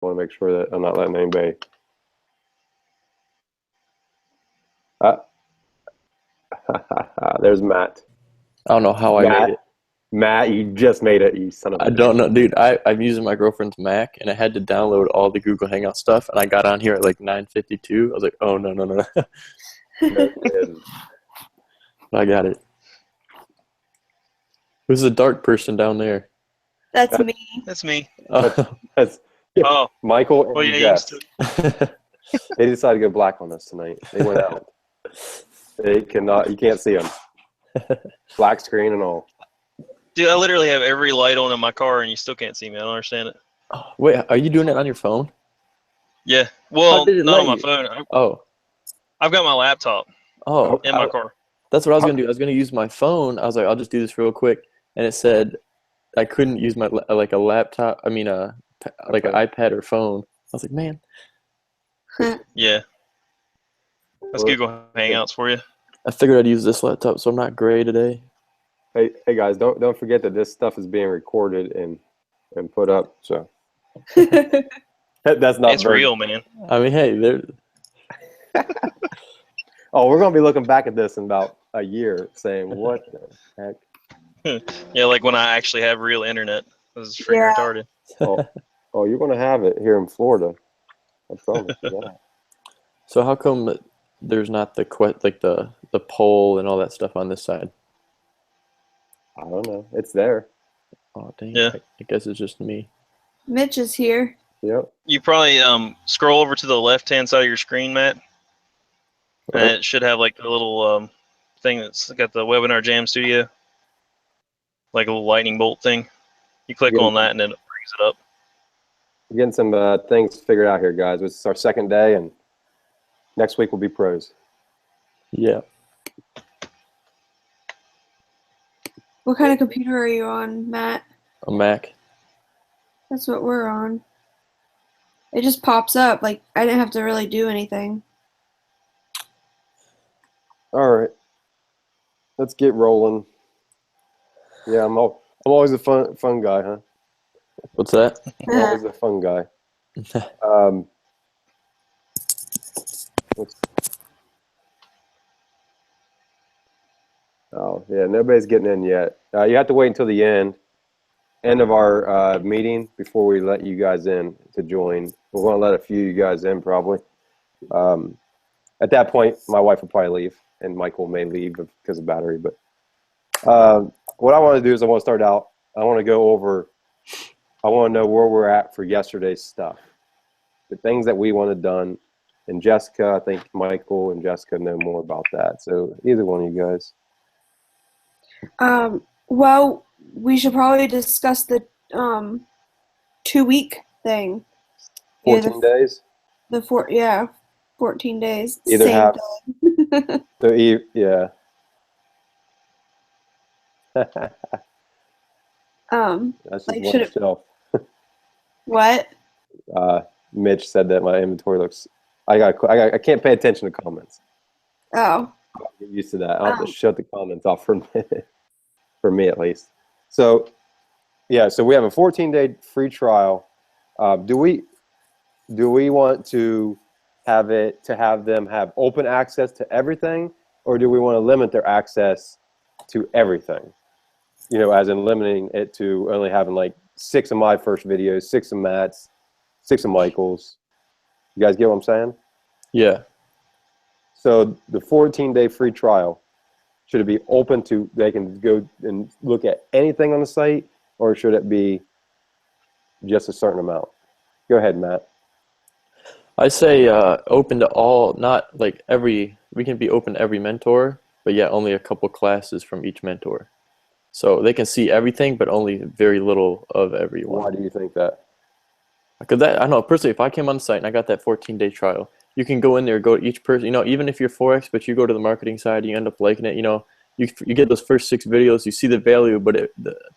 want to make sure that I'm not letting anybody. There's Matt. I don't know how I made it. Matt, you just made it, you son of a I don't know, dude. I'm using my girlfriend's Mac, and I had to download all the Google Hangout stuff, and I got on here at like 9:52. I was like, oh, no. No kidding. I got it. Who's the dark person down there? That's me. That's me. That's Oh, Michael and well, yeah, Jess. They decided to go black on us tonight. They went out. They cannot. You can't see them. Black screen and all. dude, I literally have every light on in my car, and you still can't see me. I don't understand it. Wait, are you doing it on your phone? Yeah, well, How did it not let on my you? phone. Oh, I've got my laptop in my car. that's what I was gonna do. I was gonna use my phone. I was like, I'll just do this real quick, and it said I couldn't use my like a laptop. I mean, like an iPad or phone. I was like, man. Yeah, that's Well, Google Hangouts for you. I figured I'd use this laptop, so I'm not gray today. Hey guys, don't forget that this stuff is being recorded and put up. So that's not It's real, man. I mean, hey, there. Oh, we're gonna be looking back at this in about a year, saying, "What the heck?" Yeah, like when I actually have real internet. This is freaking retarded. Oh, you're gonna have it here in Florida. I promise you that. So how come there's not the poll and all that stuff on this side? I don't know. It's there. Oh dang! Yeah. I guess it's just me. Mitch is here. Yep. You probably scroll over to the left-hand side of your screen, Matt, and it should have like the little thing that's got the Webinar Jam Studio, like a little lightning bolt thing. You click on that, and then it brings it up. We're getting some things figured out here, guys. This is our second day, and next week will be pros. Yeah. What kind of computer are you on, Matt? A Mac. That's what we're on. It just pops up. Like, I didn't have to really do anything. All right, let's get rolling. Yeah, I'm always a fun guy, huh? What's that? I'm always a fun guy. Oh yeah, nobody's getting in yet. You have to wait until the end of our meeting before we let you guys in to join. We're going to let a few of you guys in probably. At that point, my wife will probably leave, and Michael may leave because of battery. But what I want to do is I want to start out. I want to go over. I want to know where we're at for yesterday's stuff, the things that we wanted done. And Jessica, I think Michael and Jessica know more about that. So either one of you guys. Well, we should probably discuss the 2-week thing. 14 days? 14 days. Either Same have. thing. So yeah. That's just like, one should it, shelf. what? Mitch said that my inventory looks. I can't pay attention to comments. Oh. I'll get used to that. I'll have to shut the comments off for a minute, for me at least. So, yeah. So we have a 14-day free trial. Do we want to have them have open access to everything, or do we want to limit their access to everything? You know, as in limiting it to only having like 6 of my first videos, 6 of Matt's, 6 of Michael's. You guys get what I'm saying? Yeah. So the 14-day free trial, should it be open to, they can go and look at anything on the site, or should it be just a certain amount? Go ahead, Matt. I say open to all, not like we can be open to every mentor, but yeah, only a couple classes from each mentor. So they can see everything, but only very little of everyone. Why do you think that? Because I know personally, if I came on the site and I got that 14-day trial, you can go in there, go to each person, you know, even if you're Forex, but you go to the marketing side, you end up liking it, you know, you get those first 6 videos, you see the value, but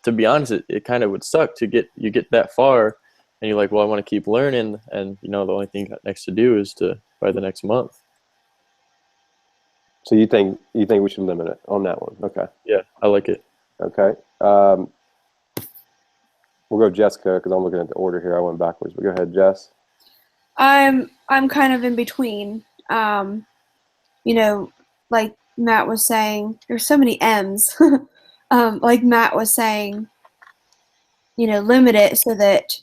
to be honest, it kind of would suck to get that far, and you're like, well, I want to keep learning, and you know, the only thing next to do is to by the next month. So you think we should limit it on that one? Okay. Yeah, I like it. Okay. We'll go Jessica because I'm looking at the order here. I went backwards. But go ahead, Jess. I'm kind of in between. You know, like Matt was saying, there's so many M's. Like Matt was saying, you know, limit it so that,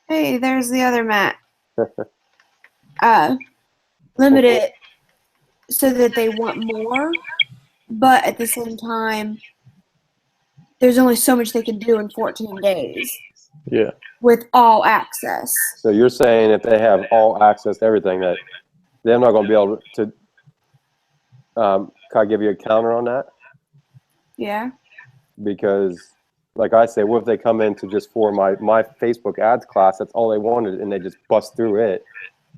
hey, there's the other Matt. Limit it so that they want more, but at the same time, there's only so much they can do in 14 days Yeah. with all access. So you're saying if they have all access to everything, that they're not going to be able to. Can I give you a counter on that? Yeah. Because, like I say, what if they come into just for my Facebook ads class? That's all they wanted, and they just bust through it,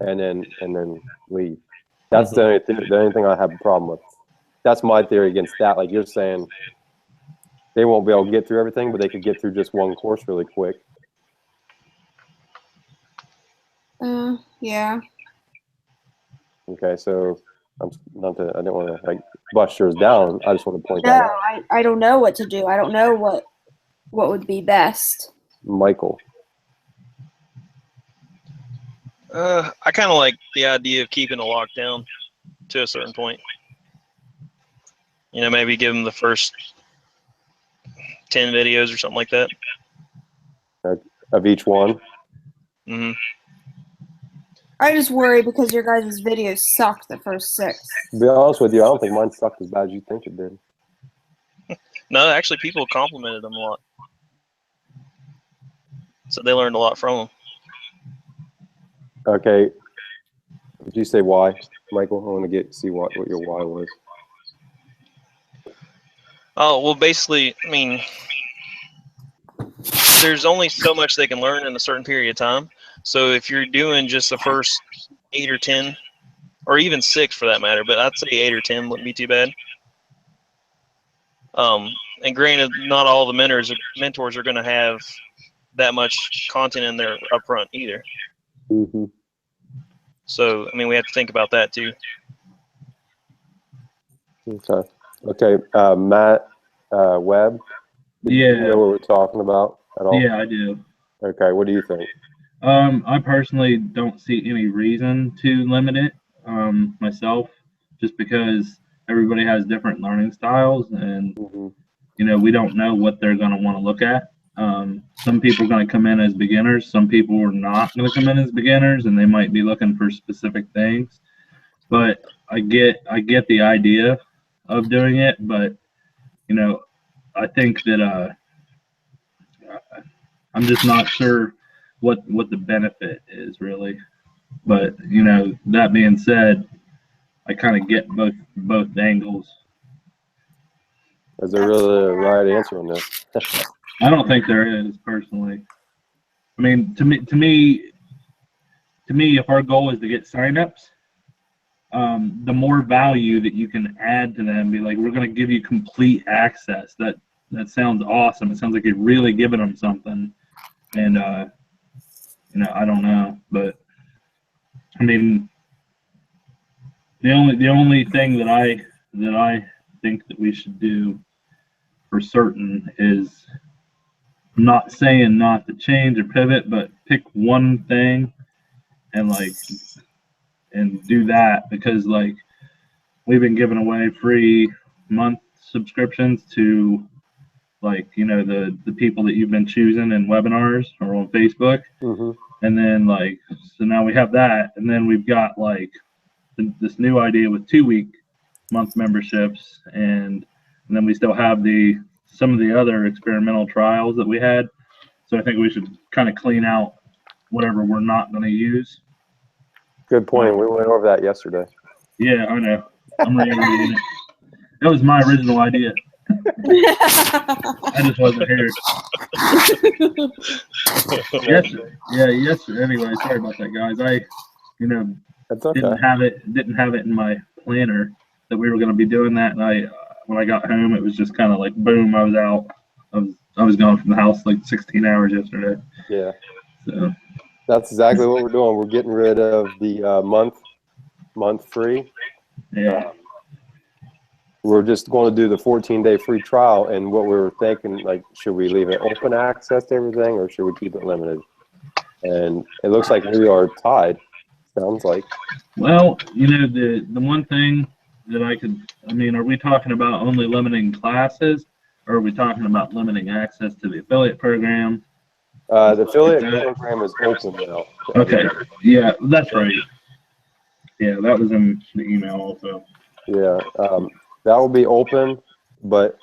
and then leave. That's the only thing I have a problem with. That's my theory against that. Like you're saying, they won't be able to get through everything, but they could get through just one course really quick. Yeah. Okay, so I didn't want to like bust yours down. I just want to point No, that out. I don't know what to do. I don't know what would be best. Michael. I kind of like the idea of keeping a lockdown to a certain point. You know, maybe give them the first 10 videos or something like that. Of each one. hmm I just worry because your guys' videos sucked the first 6. To be honest with you, I don't think mine sucked as bad as you think it did. No, actually, people complimented them a lot. So they learned a lot from them. Okay. Did you say why, Michael? I want to see what your why was. Oh, well, basically, I mean, there's only so much they can learn in a certain period of time. So if you're doing just the first 8 or 10, or even 6 for that matter, but I'd say 8 or 10 wouldn't be too bad. And granted, not all the mentors are going to have that much content in there up front either. Mm-hmm. So, I mean, we have to think about that too. Okay. Matt Webb. Did you know what we're talking about at all? Yeah, I do. Okay. What do you think? I personally don't see any reason to limit it myself, just because everybody has different learning styles, and you know, we don't know what they're going to want to look at. Some people are going to come in as beginners. Some people are not going to come in as beginners, and they might be looking for specific things. But I get the idea of doing it, but you know, I think that I'm just not sure what the benefit is really. But you know, that being said, I kind of get both angles. Is there really a right answer on this? I don't think there is, personally. I mean, to me, if our goal is to get signups, the more value that you can add to them, be like, we're going to give you complete access. That sounds awesome. It sounds like you're really giving them something. And you know, I don't know, but I mean, the only thing that I think that we should do for certain is, I'm not saying not to change or pivot, but pick one thing and do that, because like we've been giving away free month subscriptions to, like, you know, the people that you've been choosing in webinars or on Facebook. And then like, so now we have that, and then we've got like this new idea with 2-week month memberships, and then we still have some of the other experimental trials that we had. So I think we should kind of clean out whatever we're not going to use. Good point. We went over that yesterday. Yeah, I know. I'm reiterating it. That was my original idea. I just wasn't here. Yes. Anyway, sorry about that, guys. I, you know, That's okay. didn't have it in my planner that we were going to be doing that. And when I got home, it was just kind of like boom, I was out. I was gone from the house like 16 hours yesterday. Yeah. So That's exactly what we're doing. We're getting rid of the month free. yeah. we're just going to do the 14-day free trial, and what we were thinking, like, should we leave it open access to everything, or should we keep it limited? And it looks like we are tied. Sounds like. Well, the one thing that I mean, are we talking about only limiting classes, or are we talking about limiting access to the affiliate program? The affiliate program is open now. Okay, yeah, that's right. Yeah, that was in the email also. Yeah, that will be open, but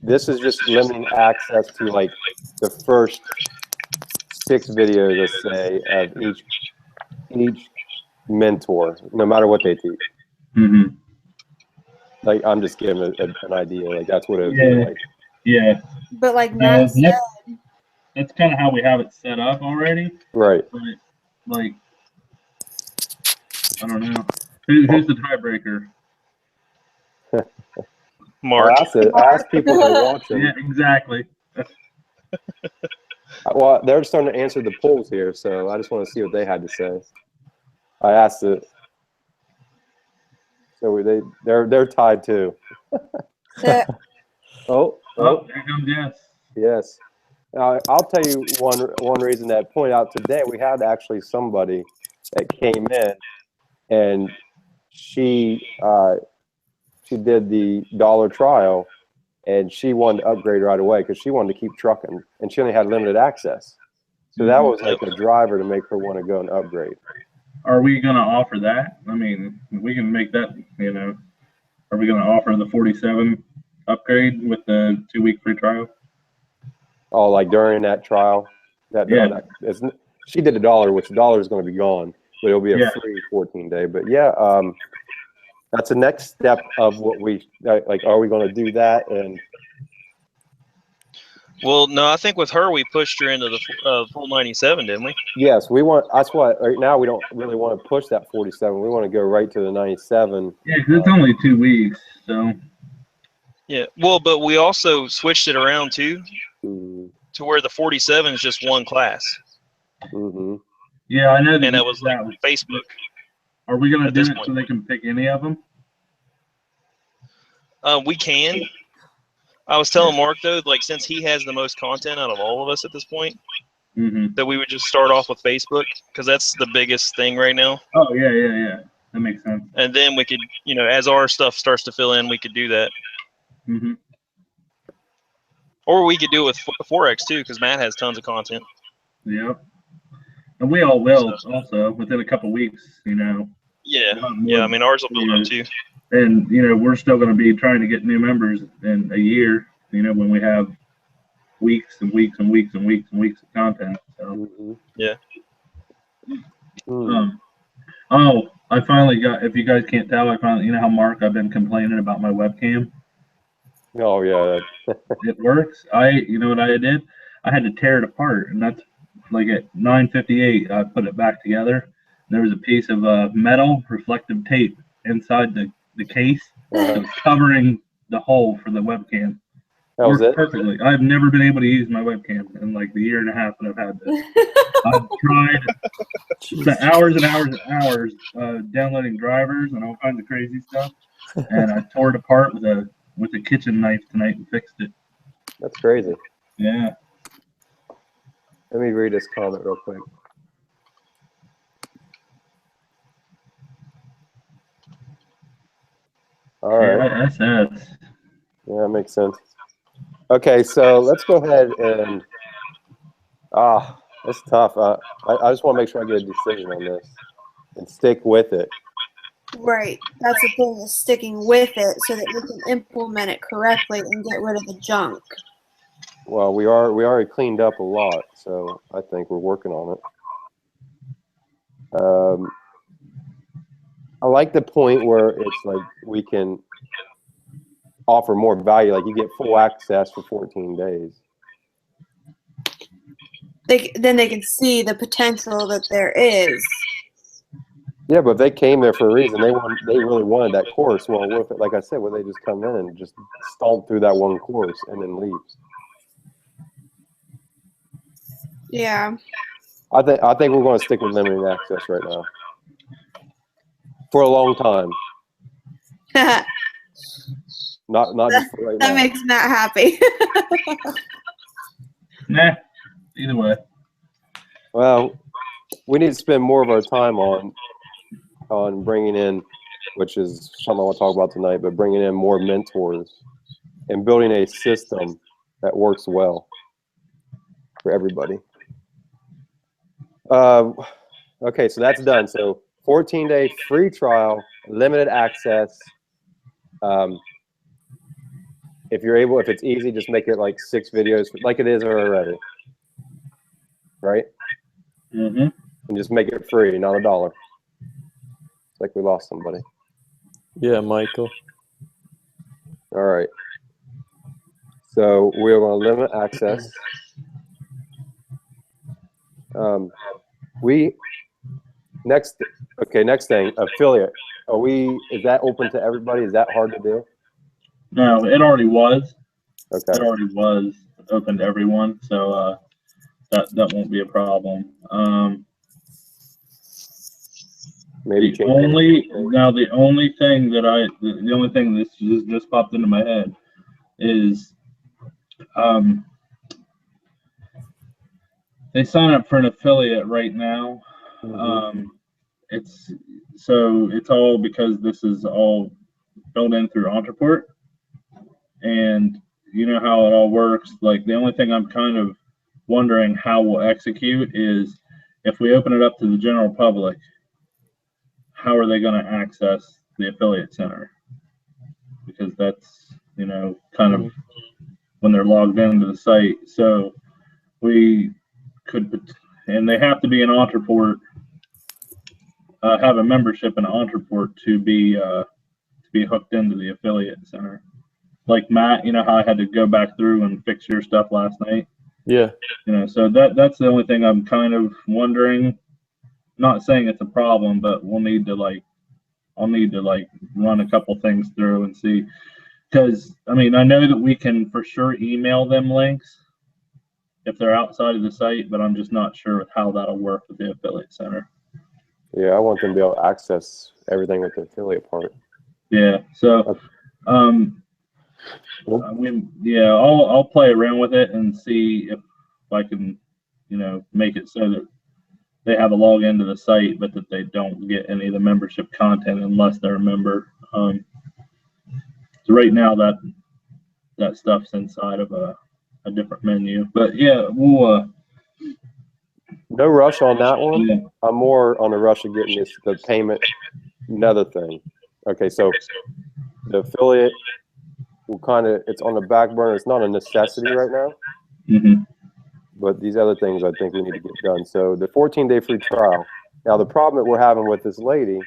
this is just limiting access to like the first 6 videos, let's say, of each mentor, no matter what they teach. Mm-hmm. Like, I'm just giving an idea. Like, that's what it would Yeah. be like. Yeah, But like Matt said, that's kind of how we have it set up already. Right. But like, I don't know. Who's the tiebreaker? Mark. Ask people that are watching. Yeah, exactly. Well, they're starting to answer the polls here, so I just want to see what they had to say. I asked it. So they're tied too. that Oh, Oh, there comes yes. yes. I'll tell you one reason that pointed out today. We had actually somebody that came in, and she did the dollar trial, and she wanted to upgrade right away because she wanted to keep trucking, and she only had limited access. So that was like a driver to make her want to go and upgrade. Are we going to offer that? I mean, we can make that, are we going to offer the 47 upgrade with the 2-week free trial? Oh, like during that trial? Yeah. She did $1, which $1 is going to be gone, but it'll be a Yeah. free 14-day. But yeah, that's the next step of what we, like, are we going to do that? And Well, no, I think with her we pushed her into the full 97, didn't we? yes, that's why right now we don't really want to push that 47. We want to go right to the 97. Yeah, because it's only 2 weeks, so. Yeah. Well, but we also switched it around too, Mm-hmm. to where the 47 is just one class, Mm-hmm. Yeah, I know that. and that was like Facebook. Are we going to at do this it point. so they can pick any of them? We can. I was telling Mark though, like since he has the most content out of all of us at this point, Mm-hmm. that we would just start off with Facebook because that's the biggest thing right now. Oh, yeah. That makes sense. And then we could, as our stuff starts to fill in, we could do that. Mm-hmm. Or we could do it with Forex too, because Matt has tons of content. Yep. And we all will also within a couple weeks, Yeah. I mean, ours will build up too. And, we're still going to be trying to get new members in a year, when we have weeks and weeks and weeks and weeks and weeks of content. So, Mm-hmm. Yeah. Mm. I finally got, if you guys can't tell, I finally, how Mark, I've been complaining about my webcam. Oh, yeah. It works. You know what I did? I had to tear it apart, and that's like at 9:58, I put it back together. There was a piece of metal reflective tape inside the case that was covering the hole for the webcam. That was it? Perfectly. I've never been able to use my webcam in like the year and a half that I've had this. I've tried spent hours and hours and hours downloading drivers and all kinds of crazy stuff, and I tore it apart with a kitchen knife tonight and fixed it. That's crazy. Yeah. Let me read this comment real quick. All right. Yeah, that's Yeah, that makes sense. Okay, so let's go ahead and it's tough. I just want to make sure I get a decision on this and stick with it. right. That's the thing, is sticking with it so that we can implement it correctly and get rid of the junk. Well, we already cleaned up a lot, so I think we're working on it. I like the point where it's like we can offer more value, like you get full access for 14 days. Then they can see the potential that there is. Yeah, but they came there for a reason. They really wanted that course. Well, what if, like I said, they just come in and just stomp through that one course and then leave? Yeah. I think we're going to stick with limited access right now for a long time. Not just for right That now. makes Matt happy. Nah, either way. Well, we need to spend more of our time on bringing in, which is something I want to talk about tonight, but bringing in more mentors and building a system that works well for everybody. Okay, so that's done. So 14-day free trial, limited access. If you're able, if it's easy, just make it like 6 videos like it is already, right? Mm-hmm. And just make it free, not $1. It's like we lost somebody. Yeah, Michael. All right. So we're going to limit access. Next thing, affiliate. Is that open to everybody? Is that hard to do? No, it already was. Okay. It already was open to everyone, so that won't be a problem. Maybe The change only thing that just popped into my head is they sign up for an affiliate right now. It's all because this is all built in through Ontraport, and you know how it all works. Like, the only thing I'm kind of wondering how we'll execute is if we open it up to the general public, how are they going to access the affiliate center? Because that's, kind of when they're logged into the site. So we could, and they have to be an Ontraport, have a membership in Ontraport to be hooked into the affiliate center. Like Matt, you know how I had to go back through and fix your stuff last night? Yeah. So that's the only thing I'm kind of wondering. Not saying it's a problem, but I'll need to run a couple things through and see. Because, I know that we can for sure email them links if they're outside of the site, but I'm just not sure with how that'll work with the affiliate center. Yeah, I want them to be able to access everything with the affiliate part. Yeah. So, I'll play around with it and see if I can, make it so that they have a login to the site, but that they don't get any of the membership content unless they're a member. So right now that stuff's inside of a different menu, but yeah, we'll. No rush on that one. Yeah. I'm more on the rush of getting the payment. Another thing. Okay, so the affiliate will it's on the back burner. It's not a necessity right now. Mm-hmm. But these other things I think we need to get done. So the 14-day free trial. Now the problem that we're having with this lady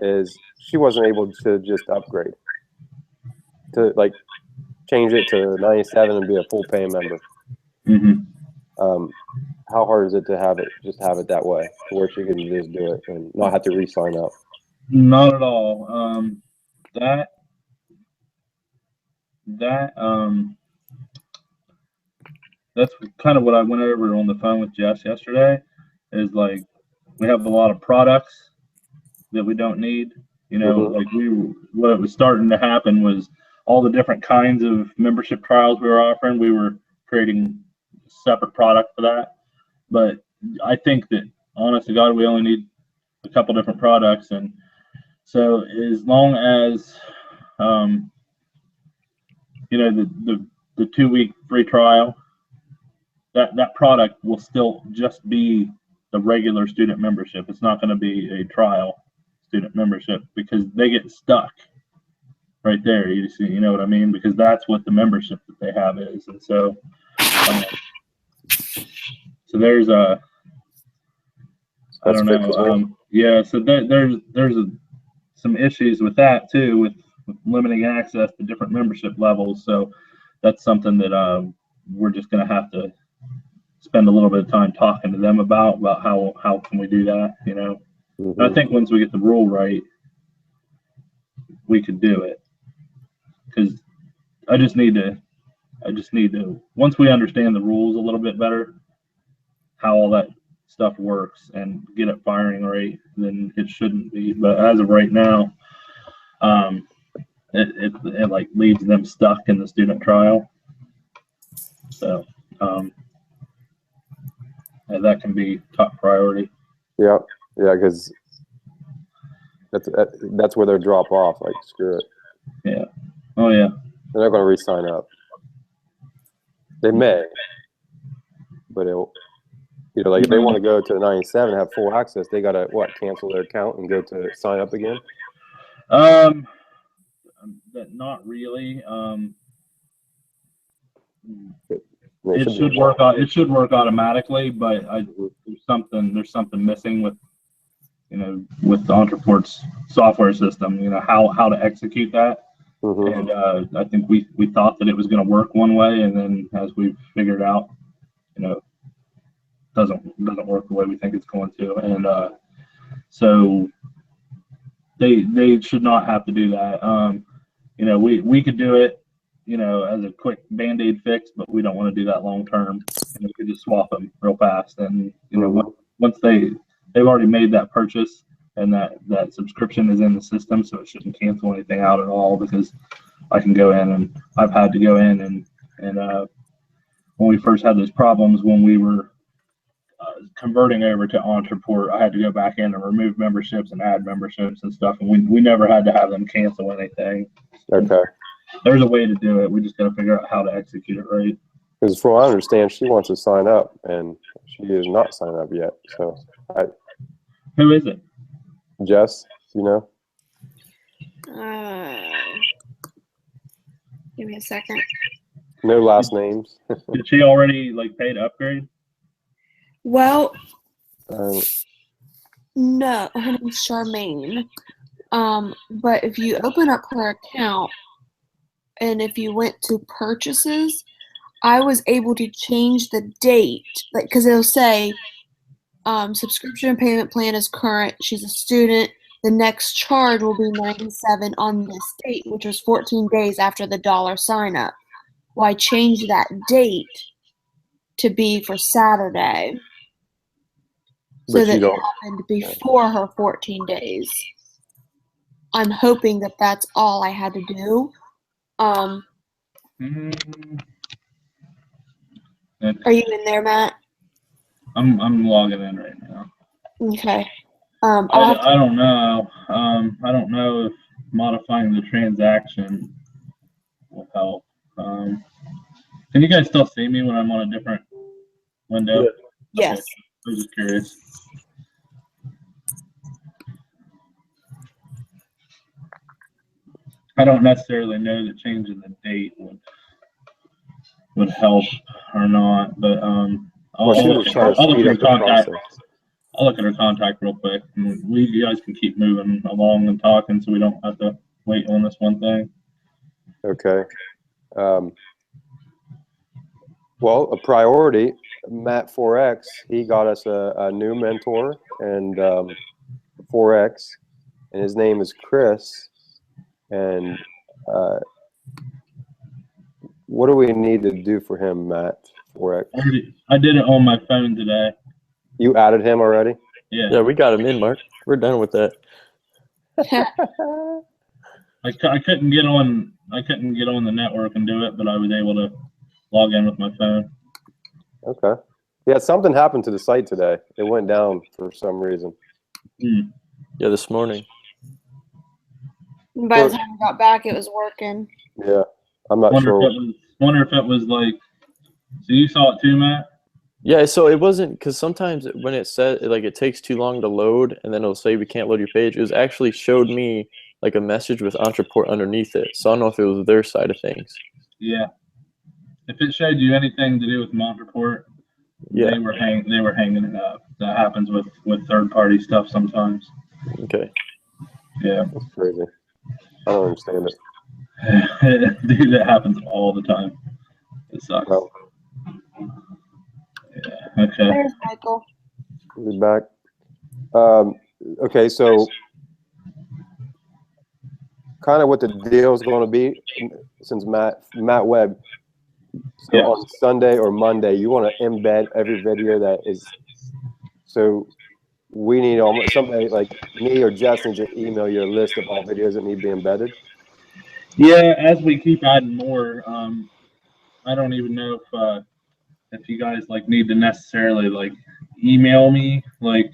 is she wasn't able to just upgrade to change it to 97 and be a full paying member. Mm-hmm. How hard is it to have it that way, where she can just do it and not have to re-sign up? Not at all. That's kind of what I went over on the phone with Jess yesterday. Is like, we have a lot of products that we don't need. What was starting to happen was all the different kinds of membership trials we were offering. We were creating a separate product for that. But I think that, honest to God, we only need a couple different products. And so as long as, the 2-week free trial, that product will still just be the regular student membership. It's not going to be a trial student membership, because they get stuck right there. You see, you know what I mean? Because that's what the membership that they have is. And so, so there's I don't know. So there's some issues with that too, with limiting access to different membership levels. So that's something that we're just going to have to spend a little bit of time talking to them about how can we do that, Mm-hmm. And I think once we get the rule right, we could do it. Because I just need to, once we understand the rules a little bit better, how all that stuff works, and get it firing right, then it shouldn't be. But as of right now, it like leaves them stuck in the student trial. So that can be top priority. Yeah, yeah, because that's where they drop off. Like, screw it. Yeah. Oh yeah. They're not going to re-sign up. They may, but it'll, like if they want to go to the 97 and have full access, they got to cancel their account and go to sign up again. Not really. It should work. It should work automatically, but there's something missing with with the Entreport's software system. How to execute that. Mm-hmm. And I think we thought that it was going to work one way, and then as we figured out, doesn't work the way we think it's going to. And so they should not have to do that. We could do it, as a quick Band-Aid fix, but we don't want to do that long term. We could just swap them real fast, and once they've already made that purchase. And that subscription is in the system, so it shouldn't cancel anything out at all, because I can go in, and I've had to go in and when we first had those problems when we were converting over to Entreport, I had to go back in and remove memberships and add memberships and stuff, and we never had to have them cancel anything. Okay. There's a way to do it. We just got to figure out how to execute it right. Because from what I understand, she wants to sign up, and she is not signed up yet. So, Who is it? Jess, Give me a second. no last names. Did she already pay to upgrade? Well, No, her name's Charmaine. But if you open up her account and if you went to purchases, I was able to change the date, because it'll say subscription payment plan is current. She's a student. The next charge will be $97 on this date, which was 14 days after the dollar sign up. Well, I changed that date to be for Saturday, so that it happened before her 14 days. I'm hoping that that's all I had to do. Are you in there, Matt? I'm logging in right now. Okay. I don't know. I don't know if modifying the transaction will help. Can you guys still see me when I'm on a different window? Yes. Okay. I was just curious. I don't necessarily know that changing the date would help or not, but I'll look at her contact real quick. You guys can keep moving along and talking, so we don't have to wait on this one thing. Okay. Well, a priority, Matt 4X, he got us a new mentor and 4X, and his name is Chris. And what do we need to do for him, Matt 4X? I did it on my phone today. You added him already? Yeah, we got him in, Mark. We're done with that. I couldn't get on the network and do it, but I was able to log in with my phone. Okay. Yeah, something happened to the site today. It went down for some reason. Yeah, this morning. By the time I got back, it was working. Yeah, I'm not sure. Wonder if it was so you saw it too, Matt? Yeah, so it wasn't, because sometimes when it says it takes too long to load, and then it'll say we can't load your page. It was actually showed me a message with Entreport underneath it. So I don't know if it was their side of things. Yeah. If it showed you anything to do with Entreport, yeah, they were hanging it up. That happens with third-party stuff sometimes. Okay. Yeah. That's crazy. I don't understand it. Dude, that happens all the time. It sucks. Oh. Yeah. Okay. There's Michael. We'll be back. Okay, so kind of what the deal is going to be, since Matt Webb. So Yeah. on Sunday or Monday, you want to embed every video that is. So we need somebody like me or Jess needs to email you a list of all videos that need to be embedded. Yeah, as we keep adding more, I don't even know if you guys like need to necessarily like email me, like,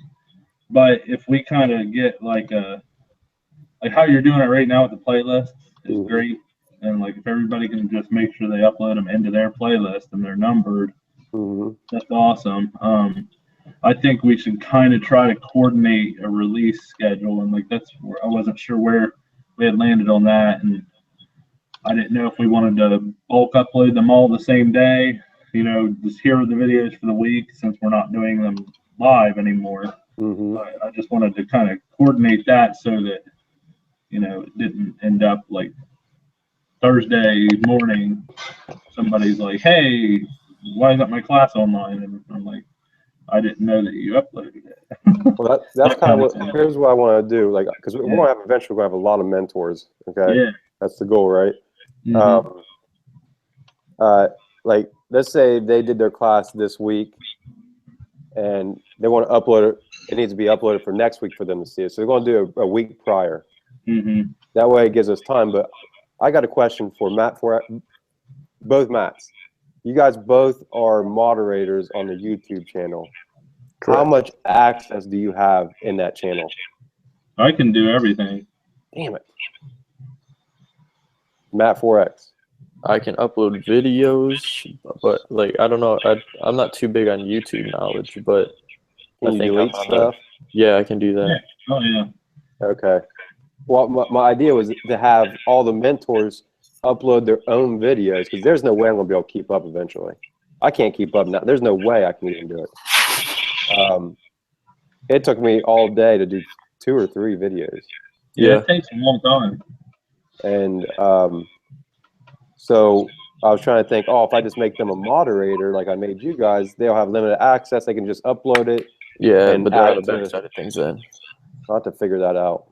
but if we kind of get like how you're doing it right now with the playlist is Mhm. great, and like if everybody can just make sure they upload them into their playlist and they're numbered, Mhm. that's awesome. I think we should kind of try to coordinate a release schedule, and like that's where I wasn't sure where we had landed on that, and I didn't know if we wanted to bulk upload them all the same day, just here are the videos for the week since we're not doing them live anymore. Mhm. But I just wanted to kind of coordinate that so that, it didn't end up like Thursday morning, somebody's like, hey, why isn't my class online? And I'm like, I didn't know that you uploaded it. Well, that's That kind of kind of what. thing. Here's what I want to do, like, because we're Yeah. gonna have eventually we're gonna have a lot of mentors. Okay, Yeah. that's the goal, right? Mhm. Like, let's say they did their class this week, and they want to upload it. It needs to be uploaded for next week for them to see it. So they're going to do a week prior. Mhm. That way, it gives us time. But I got a question for Matt, for both Matts. You guys both are moderators on the YouTube channel. How Correct. much access do you have in that channel? I can do everything. Damn it. Matt 4X. I can upload videos, but like I don't know. I'm not too big on YouTube knowledge, but Can I you think delete I'm on stuff? yeah, I can do that. Oh yeah. Okay. Well, my idea was to have all the mentors upload their own videos, because there's no way I'm going to be able to keep up eventually. I can't keep up now. There's no way I can even do it. It took me all day to do 2 or 3 videos. Yeah, Yeah. it takes a long time. And so I was trying to think, if I just make them a moderator like I made you guys, they'll have limited access. They can just upload it. Yeah, And but there are the add to- backside of things then. I'll have to figure that out.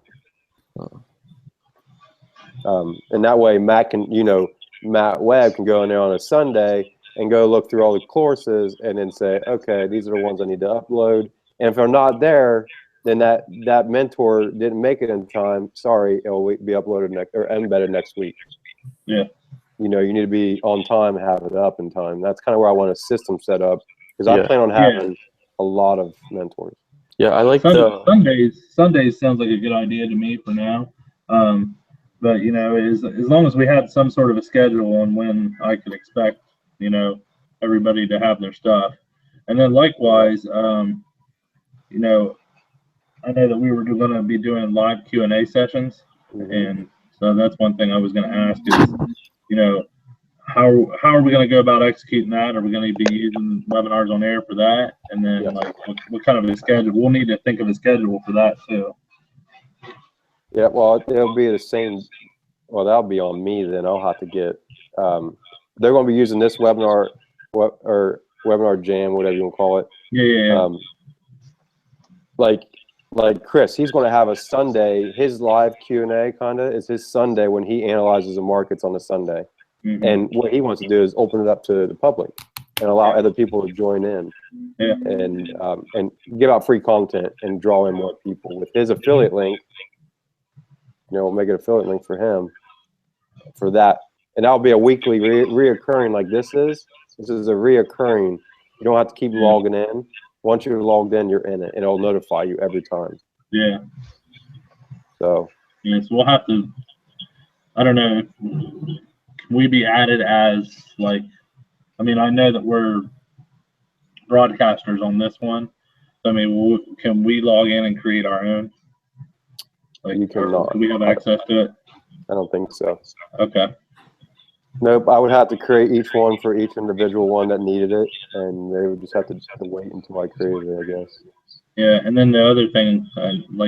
And that way Matt can, Matt Webb can go in there on a Sunday and go look through all the courses and then say, okay, these are the ones I need to upload. And if they're not there, then that mentor didn't make it in time. Sorry, it'll be uploaded or embedded next week. Yeah. You need to be on time and have it up in time. That's kind of where I want a system set up, because I Yeah. plan on having a lot of mentors. Yeah, I like Sundays sounds like a good idea to me for now. But as long as we had some sort of a schedule on when I could expect, everybody to have their stuff, and then likewise, I know that we were going to be doing live Q&A sessions, and so that's one thing I was going to ask is, how are we going to go about executing that? Are we going to be using webinars on air for that? And then Yes. what kind of a schedule? We'll need to think of a schedule for that too. Yeah, well, it'll be the same. Well, that'll be on me then. I'll have to get. They're going to be using this webinar, or webinar jam, whatever you want to call it. Yeah. Like Chris, he's going to have a Sunday. His live Q&A kind of is his Sunday when he analyzes the markets on a Sunday. Mhm. And what he wants to do is open it up to the public and allow other people to join in. Yeah. And give out free content and draw in more people with his affiliate link. We'll make an affiliate link for him for that. And that'll be a weekly reoccurring like this is. This is a reoccurring. You don't have to keep logging in. Once you're logged in, you're in it. And it'll notify you every time. Yeah. So. Yeah, so we'll have to, I don't know, can we be added as I know that we're broadcasters on this one. So, can we log in and create our own? You cannot. Do we have access to it? I don't think so. Okay. Nope, I would have to create each one for each individual one that needed it, and they would just have to wait until I created it, I guess. Yeah, and then the other thing,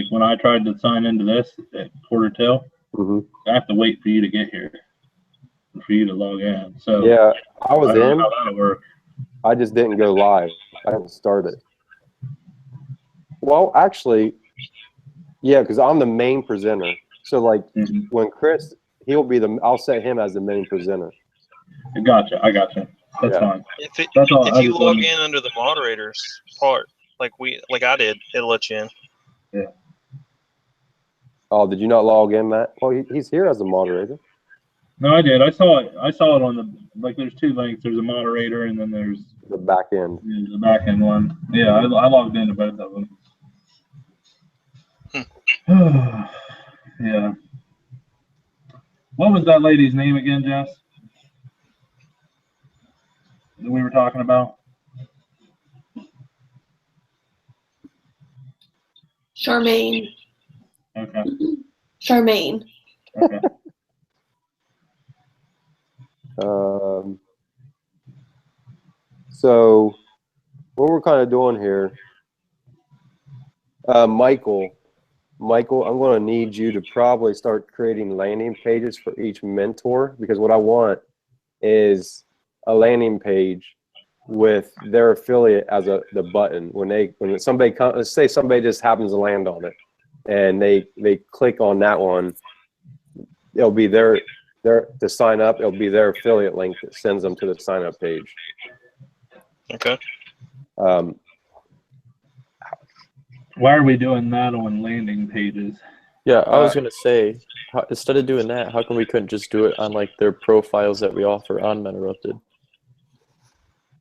when I tried to sign into this at Quarter Till, I have to wait for you to get here, for you to log in. So yeah, I was don't in. know how that'll work. I just didn't go live. I didn't start it. Well, actually, yeah, because I'm the main presenter. So when Chris, I'll set him as the main presenter. I gotcha. That's fine. If you log in under the moderators part, like I did, it'll let you in. Yeah. Oh, did you not log in, Matt? Well, he's here as a moderator. No, I did. I saw it. I saw it on the there's two links. There's a moderator and then there's The back end. the back end one. Yeah, I logged into both of them. Yeah. What was that lady's name again, Jess? That we were talking about? Charmaine. Okay. Charmaine. Okay. So what we're kind of doing here, Michael, I'm going to need you to probably start creating landing pages for each mentor, because what I want is a landing page with their affiliate as the button. When somebody comes, let's say somebody just happens to land on it and they click on that one, it'll be their to sign up. It'll be their affiliate link that sends them to the sign up page. Okay. Why are we doing that on landing pages? Yeah, I was gonna say, instead of doing that, how come we couldn't just do it on like their profiles that we offer on Meterupted?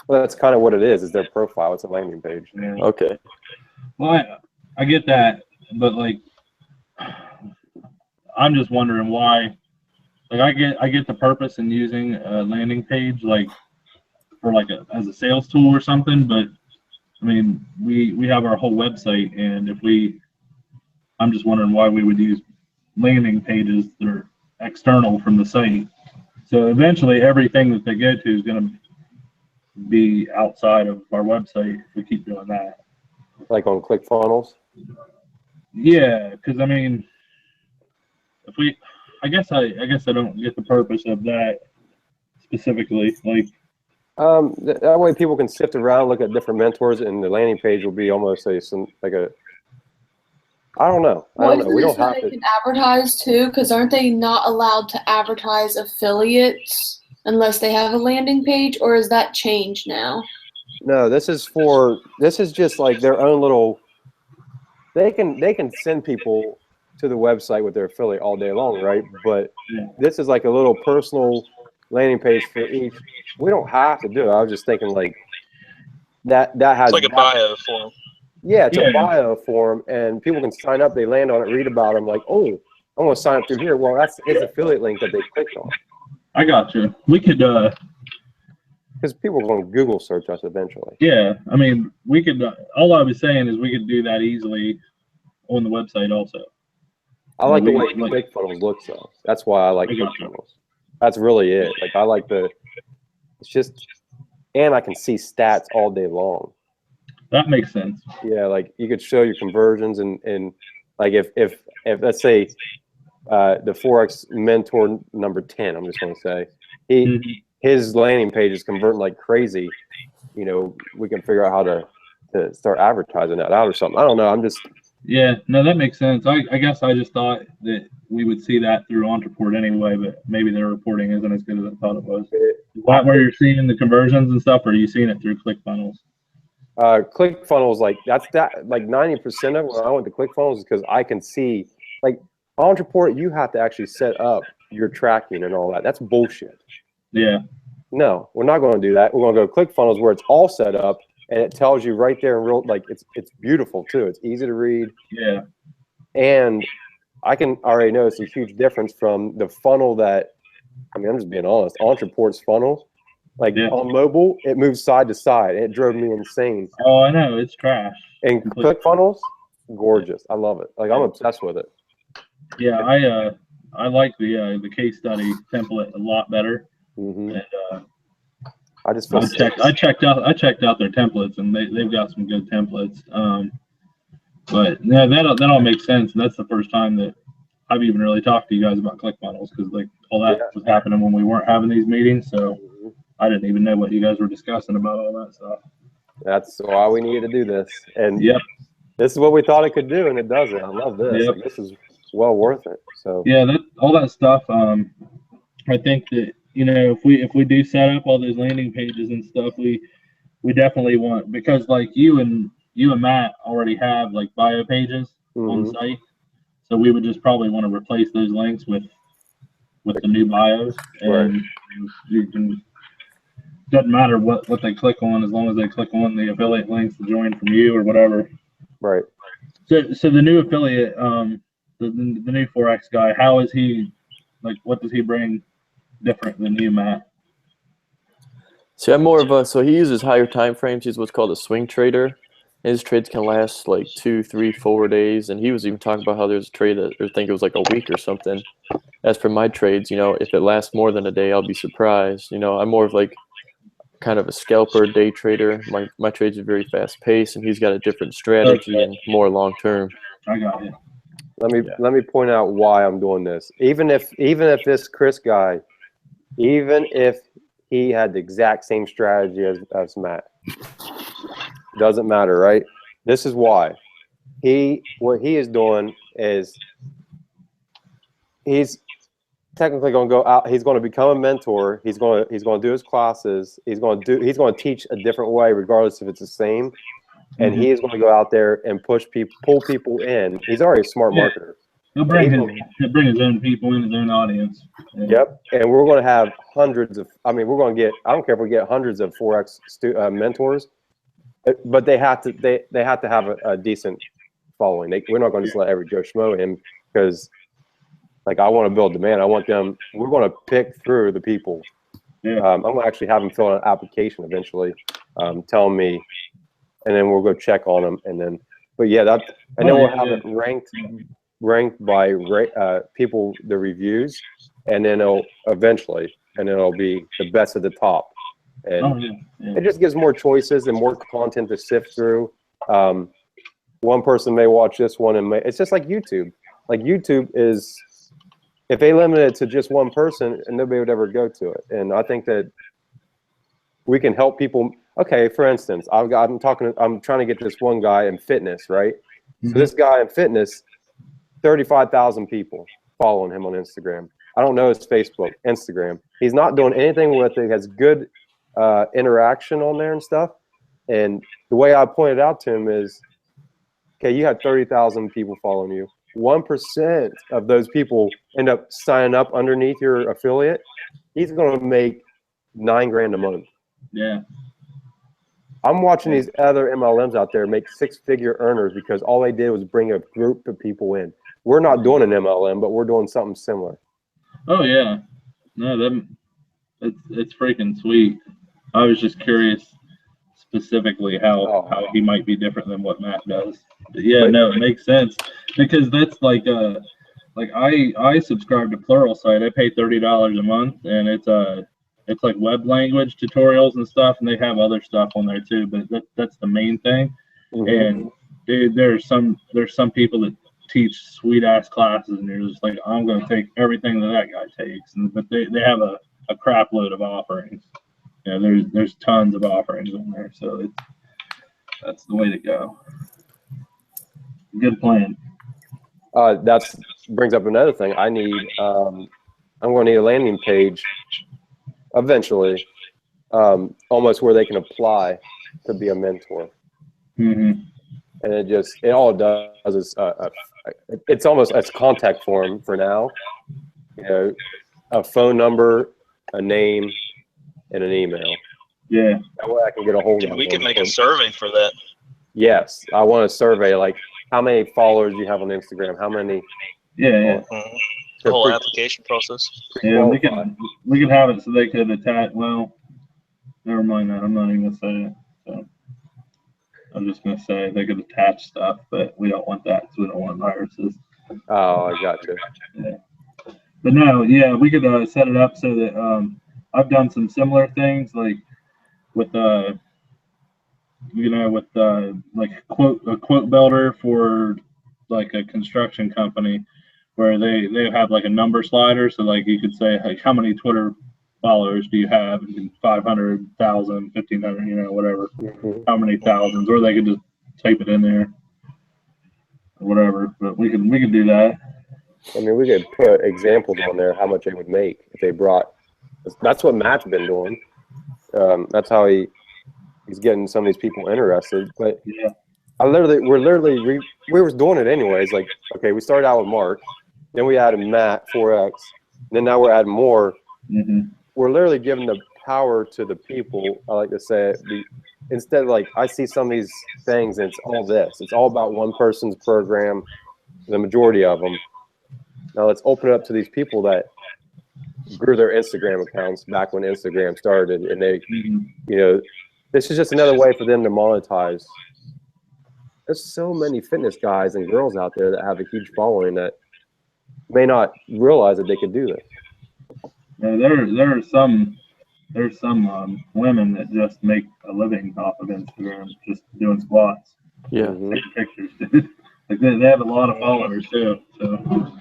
Well, that's kind of what it is their profile. It's a landing page. Yeah. Okay. Well, I get that, but I'm just wondering why. I get the purpose in using a landing page for as a sales tool or something, but I mean we have our whole website, and I'm just wondering why we would use landing pages that are external from the site. So eventually everything that they go to is going to be outside of our website if we keep doing that. Like on ClickFunnels? Yeah, because I mean, I guess I don't get the purpose of that specifically. That way people can sift around, look at different mentors, and the landing page will be almost I don't know. We don't have they to. can advertise too, because aren't they not allowed to advertise affiliates unless they have a landing page, or is that changed now? No, this is just like their own little. They can send people to the website with their affiliate all day long, right? But this is like a little personal landing page for each. We don't have to do it. I was just thinking that has It's like a bio form. Yeah, it's a bio form, and people can sign up. They land on it, read about them, like, oh, I want to sign up through here. Well, that's his affiliate link that they clicked on. I got you. We could, because people are going to Google search us eventually. Yeah, I mean, we could. All I was saying is we could do that easily on the website also. I like the way ClickFunnels looks, though. That's why I like ClickFunnels. That's really it. I like it's just, and I can see stats all day long. That makes sense. Yeah, you could show your conversions and if let's say the Forex mentor number 10, I'm just going to say his landing page is converting like crazy. We can figure out how to start advertising that out or something. I don't know. I'm just. Yeah, no, that makes sense. I guess I just thought that we would see that through Ontraport anyway, but maybe their reporting isn't as good as I thought it was. Is that where you're seeing the conversions and stuff, or are you seeing it through ClickFunnels? ClickFunnels, 90% of it when I went to ClickFunnels is because I can see, Ontraport, you have to actually set up your tracking and all that. That's bullshit. Yeah. No, we're not going to do that. We're going to go to ClickFunnels where it's all set up and it tells you right there in real, it's beautiful too. It's easy to read. Yeah. And I can already notice a huge difference from the funnel that, I'm just being honest, Ontraport's funnel. On mobile, it moves side to side. It drove me insane. Oh, I know. It's trash. And ClickFunnels, gorgeous. I love it. I'm obsessed with it. Yeah, I like the case study template a lot better. Mm-hmm. And I just feel I checked out their templates, and they've got some good templates. But yeah, that all makes sense. And that's the first time that I've even really talked to you guys about ClickFunnels, because all that was happening when we weren't having these meetings. So I didn't even know what you guys were discussing about all that stuff. That's why we needed to do this. And this is what we thought it could do, and it does it. I love this. Yep. This is well worth it. So yeah, all that stuff. I think that if we do set up all those landing pages and stuff, we definitely want, because you and Matt already have bio pages on the site, so we would just probably want to replace those links with with the new bios, and you can. Doesn't matter what they click on, as long as they click on the affiliate links to join from you or whatever. Right. So the new affiliate, the new Forex guy, how is he? Like, what does he bring different than you, Matt? See, I'm more of a, so he uses higher time frames. He's what's called a swing trader. His trades can last like 2, 3, 4 days. And he was even talking about how there's a trade that, I think it was like a week or something. As for my trades, you know, if it lasts more than a day, I'll be surprised. You know, I'm more of like kind of a scalper, day trader. My trades are very fast paced, and he's got a different strategy and more long term. I got it. Let me point out why I'm doing this. Even if this Chris guy, even if he had the exact same strategy as Matt, doesn't matter, right? This is why. What he is doing is he's technically going to go out. He's going to become a mentor. He's going to do his classes. He's going to teach a different way, regardless if it's the same. And he is going to go out there and pull people in. He's already a smart marketer. He'll bring his own people in, his own audience. Yeah. Yep. And we're going to have hundreds of. I mean, we're going to get. I don't care if we get hundreds of Forex mentors, but they have to. They have to have a decent following. We're not going to just let every Joe Schmo in, because, like, I want to build demand. I want them. We're going to pick through the people. Yeah. I'm going to actually have them fill out an application eventually, telling me, and then we'll go check on them, and then. But yeah, and then we'll have it ranked by people, the reviews, and then it'll be the best at the top, and it just gives more choices and more content to sift through. One person may watch this one, and it's just like YouTube. Like, YouTube is, if they limit it to just one person, and nobody would ever go to it. And I think that we can help people. Okay, for instance, I'm trying to get this one guy in fitness, right? So this guy in fitness, 35,000 people following him on Instagram. I don't know his Facebook, Instagram. He's not doing anything with it. He has good interaction on there and stuff. And the way I pointed out to him is, okay, you have 30,000 people following you. 1% of those people end up signing up underneath your affiliate. He's going to make $9,000 a month. Yeah. I'm watching these other MLMs out there make 6-figure earners because all they did was bring a group of people in. We're not doing an MLM, but we're doing something similar. Oh yeah, no, it's freaking sweet. I was just curious specifically how he might be different than what Matt does. But yeah, no, it makes sense, because that's like I subscribe to Pluralsight. I pay $30 a month, and it's like web language tutorials and stuff, and they have other stuff on there too, but that's the main thing. And there's some people that teach sweet ass classes, and you're just like, I'm going to take everything that guy takes. But they have a crap load of offerings. Yeah, there's tons of offerings on there, so that's the way to go. Good plan. That brings up another thing. I'm going to need a landing page eventually, almost where they can apply to be a mentor. And it all does is it's almost a contact form for now. You know, a phone number, a name, and an email. Yeah. That way I can get a hold of them. We could make a survey for that. Yes, I want a survey, like how many followers you have on Instagram, how many. Yeah. The whole application process. Yeah, we could have it so they could attach. Well, never mind that. I'm not even gonna say it. So I'm just gonna say they could attach stuff, but we don't want that. So we don't want viruses. Oh, I got you. Yeah. But no, yeah, we could set it up so that I've done some similar things, like with like a quote builder for like a construction company, where they have like a number slider. So like you could say, like, how many Twitter followers do you have? 500,000, 1,500, you know, whatever. How many thousands? Or they could just type it in there or whatever. But we could do that. I mean, we could put examples on there how much they would make if they brought. That's what Matt's been doing. That's how he's getting some of these people interested. But yeah, we were doing it anyways. Like, okay, we started out with Mark, then we added Matt 4X, then now we're adding more. Mm-hmm. We're literally giving the power to the people. I like to say it. Instead of like, I see some of these things and it's all this. It's all about one person's program, the majority of them. Now let's open it up to these people that grew their Instagram accounts back when Instagram started, and they, Mm-hmm. you know, this is just another way for them to monetize. There's so many fitness guys and girls out there that have a huge following that may not realize that they could do this. There's some women that just make a living off of Instagram, just doing squats, Yeah. Mhm. taking pictures. Dude. Like they have a lot of followers too. So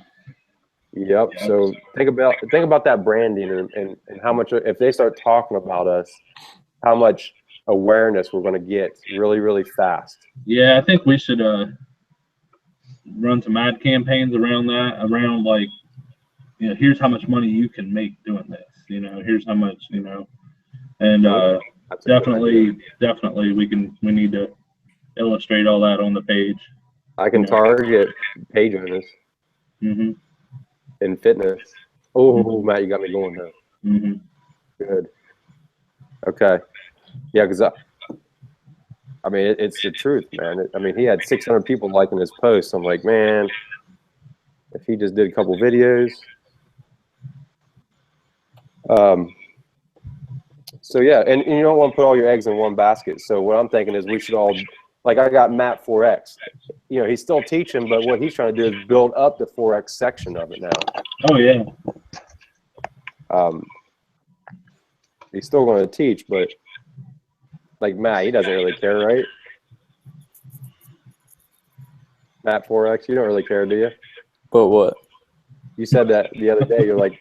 Yep. Yeah. So think about that branding and how much, if they start talking about us, how much awareness we're going to get really, really fast. yeah, I think we should run some ad campaigns around that. Around like, you know, here's how much money you can make doing this. You know, here's how much. You know, and That's a good idea. definitely we need to illustrate all that on the page. I can Yeah. target page owners Mm-hmm. in fitness. Oh, Matt, you got me going there. Mm-hmm. Good. Okay. Yeah, because I mean, it's the truth, man. I mean, he had 600 people liking his post. I'm like, man, if he just did a couple videos. So yeah, and you don't want to put all your eggs in one basket. So what I'm thinking is we should all, like I got Matt 4X. You know, he's still teaching, but what he's trying to do is build up the 4X section of it now. Oh yeah. He's still going to teach, but like Matt, he doesn't really care, right? Matt 4X, you don't really care, do you? But what? You said that the other day. You're like,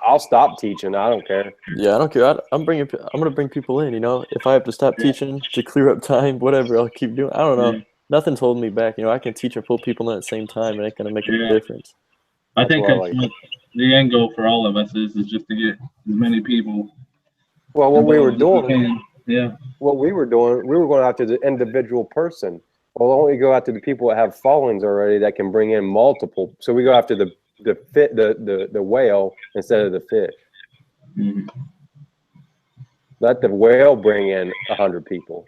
I'll stop teaching. I don't care. Yeah, I don't care. I'm gonna bring people in. You know, if I have to stop teaching to clear up time, whatever, I'll keep doing. I don't know. Yeah. Nothing's holding me back. You know, I can teach and pull people in at the same time, and it's gonna make a Yeah. difference. I That's think what I that's like. what the end goal for all of us is just to get as many people. Well, what we were involved as doing, can. Yeah. we were going after the individual person. Well, only go after the people that have followings already that can bring in multiple. So we go after the whale instead of the fish. Mhm. Let the whale bring in 100 people.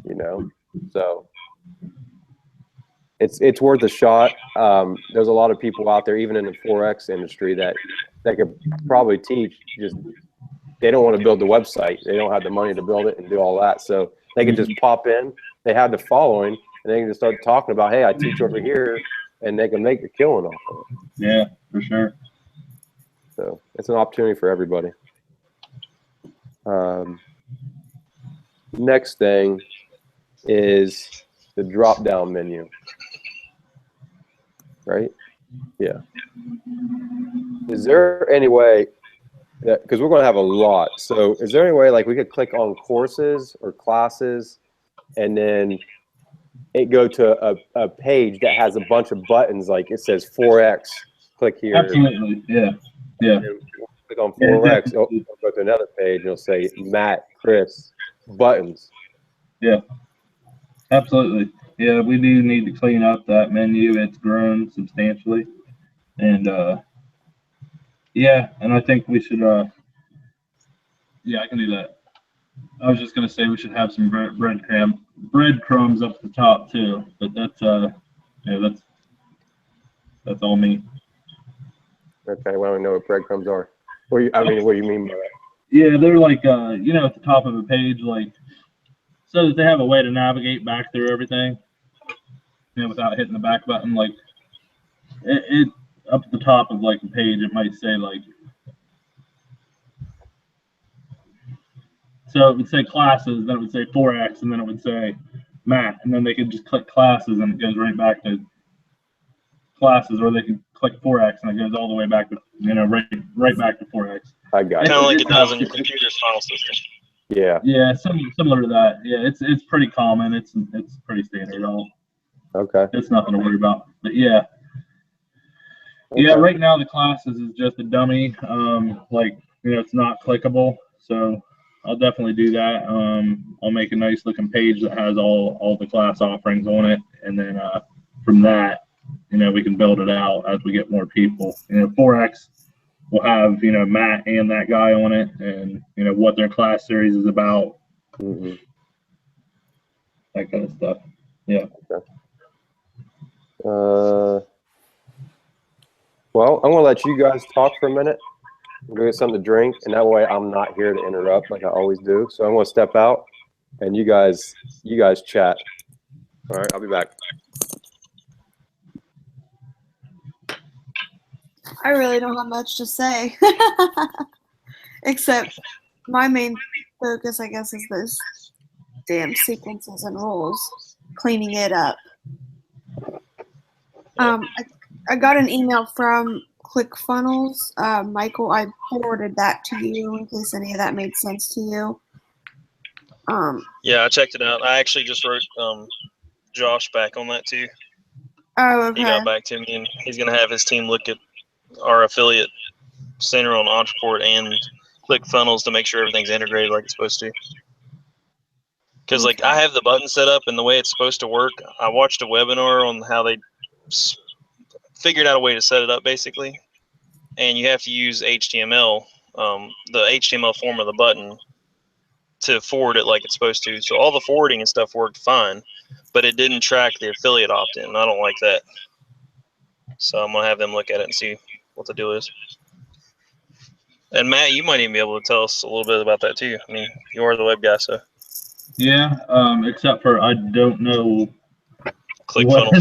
You know, so it's worth a shot. There's a lot of people out there, even in the 4X industry, that could probably teach. Just they don't want to build the website. They don't have the money to build it and do all that. So they can just pop in. They have the following, and they can just start talking about, hey, I teach over here, and they can make a killing off of it. Yeah, for sure. So it's an opportunity for everybody. Next thing is the drop-down menu, right? Yeah. Is there any way that, because we're going to have a lot, so is there any way like we could click on courses or classes and then it go to a page that has a bunch of buttons, like it says 4X, click here. Absolutely. Yeah. Yeah. And click on 4X, it'll go to another page and it'll say Matt, Chris, buttons. Yeah. Absolutely. Yeah, we do need to clean up that menu. It's grown substantially. And yeah, and I think we should yeah, I can do that. I was just gonna say we should have some breadcrumbs up the top too, but that's yeah, that's all me. Okay, well, I don't know what breadcrumbs are. What do you mean by that? Yeah, they're like you know, at the top of a page, like so that they have a way to navigate back through everything, you know, without hitting the back button. Like it up at the top of like a page, it might say like, so it would say classes, then it would say 4X, and then it would say Matt, and then they could just click classes and it goes right back to classes, or they can click 4X and it goes all the way back to, you know, right back to 4X. I got Kind it. of like it does on your computer's file system. Yeah. Yeah, similar to that. Yeah, it's pretty common. It's pretty standard. Okay. It's nothing to worry about. But yeah. Yeah, Okay. right now the classes is just a dummy. Like, you know, it's not clickable. So I'll definitely do that. I'll make a nice looking page that has all the class offerings on it. And then from that, we can build it out as we get more people. 4X will have, Matt and that guy on it, and, what their class series is about, Mm-hmm. that kind of stuff. Yeah. Well, I'm gonna let you guys talk for a minute. Go get something to drink, and that way I'm not here to interrupt like I always do. So I'm gonna step out, and you guys chat. All right, I'll be back. I really don't have much to say, except my main focus, I guess, is those damn sequences and rules, cleaning it up. I got an email from ClickFunnels. Michael, I forwarded that to you in case any of that made sense to you. Yeah, I checked it out. I actually just wrote Josh back on that too. Oh, He okay. got back to me, and he's going to have his team look at our affiliate center on Ontraport and ClickFunnels to make sure everything's integrated like it's supposed to. Because like I have the button set up and the way it's supposed to work. I watched a webinar on how they figured out a way to set it up basically, and you have to use HTML, the HTML form of the button, to forward it like it's supposed to. So all the forwarding and stuff worked fine, but it didn't track the affiliate opt-in. I don't like that. So I'm gonna have them look at it and see what the deal is. And Matt, you might even be able to tell us a little bit about that too. I mean, you are the web guy, so. Yeah, except for I don't know ClickFunnels.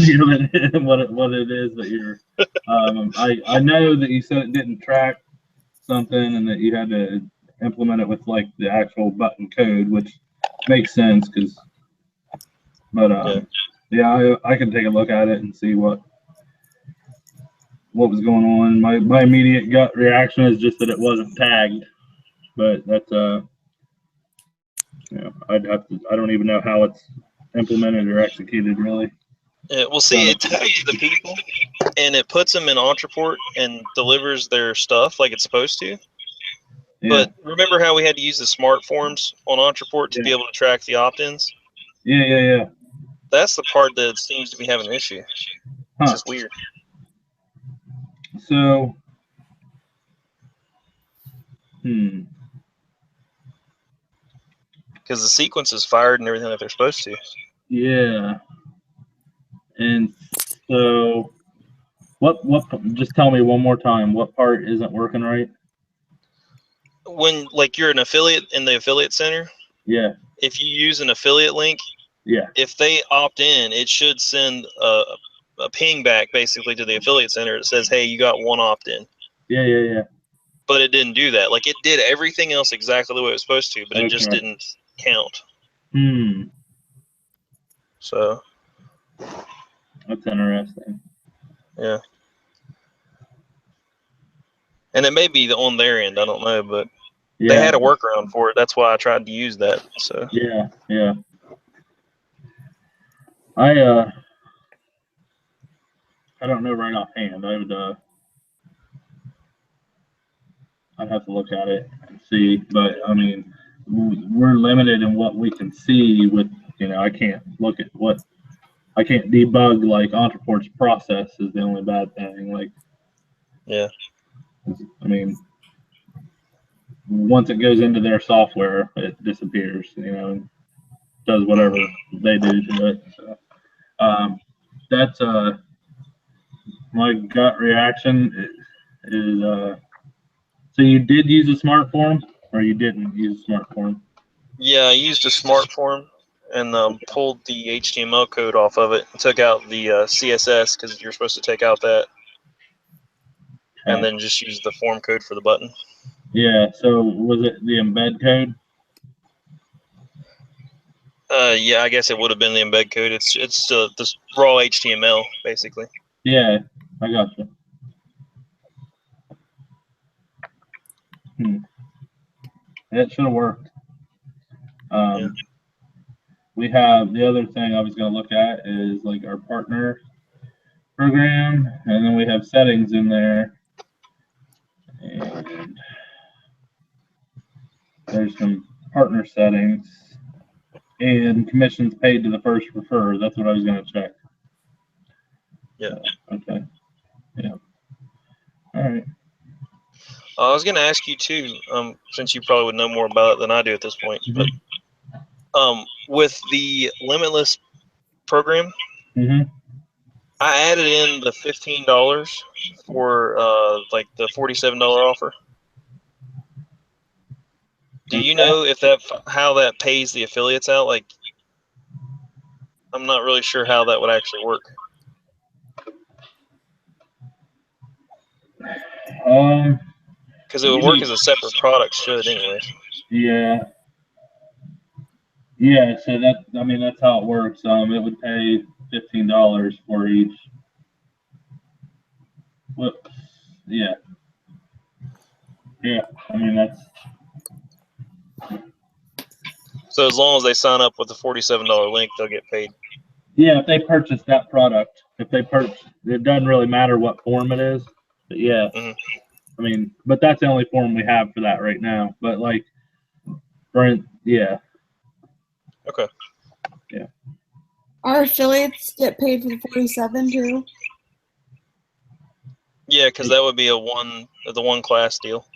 what it is that you're. I know that you said it didn't track something and that you had to implement it with like the actual button code, which makes sense because. But yeah, I can take a look at it and see what was going on. My immediate gut reaction is just that it wasn't tagged, but that's I'd have to. I don't even know how it's implemented or executed really. Yeah, well, see, it tags the people, and it puts them in Ontraport and delivers their stuff like it's supposed to. Yeah. But remember how we had to use the smart forms on Ontraport to be able to track the opt-ins? Yeah. That's the part that seems to be having an issue. It's just weird. So, Because the sequence is fired and everything that they're supposed to. Yeah. And so, what? Just tell me one more time. What part isn't working right? When like you're an affiliate in the affiliate center. Yeah. If you use an affiliate link. Yeah. If they opt in, it should send a ping back basically to the affiliate center. It says, "Hey, you got one opt-in." Yeah. But it didn't do that. Like it did everything else exactly the way it was supposed to, but it just didn't count. So that's interesting. Yeah. And it may be on their end. I don't know, but they had a workaround for it. That's why I tried to use that. So yeah. I don't know right offhand. I'd have to look at it and see, but I mean, we're limited in what we can see with, I can't look at I can't debug like Ontraport's process is the only bad thing. Like, yeah, I mean, once it goes into their software, it disappears, and does whatever they do to it. So, that's my gut reaction is so you did use a smart form or you didn't use a smart form? Yeah, I used a smart form and pulled the HTML code off of it and took out the CSS because you're supposed to take out that, and then just use the form code for the button. Yeah, so was it the embed code? Yeah, I guess it would have been the embed code. It's this raw HTML basically. Yeah, I got you. It should have worked. Yeah. We have the other thing I was going to look at is like our partner program, and then we have settings in there, and there's some partner settings and commissions paid to the first referrer. That's what I was going to check. Yeah. Okay. Yeah. All right. I was gonna ask you too, since you probably would know more about it than I do at this point, but with the Limitless program, Mm-hmm. I added in the $15 for like the $47 offer. Do you know if how that pays the affiliates out? Like, I'm not really sure how that would actually work. Because it would work as a separate product, should anyways. Yeah. Yeah. So that's how it works. It would pay $15 for each. Whoops. Yeah. Yeah. That's. So as long as they sign up with the $47 link, they'll get paid. Yeah, if they purchase that product, it doesn't really matter what form it is. But yeah. Mhm. But that's the only form we have for that right now. But yeah. Okay. Yeah. Our affiliates get paid for the 47 too. Yeah, because that would be the one class deal.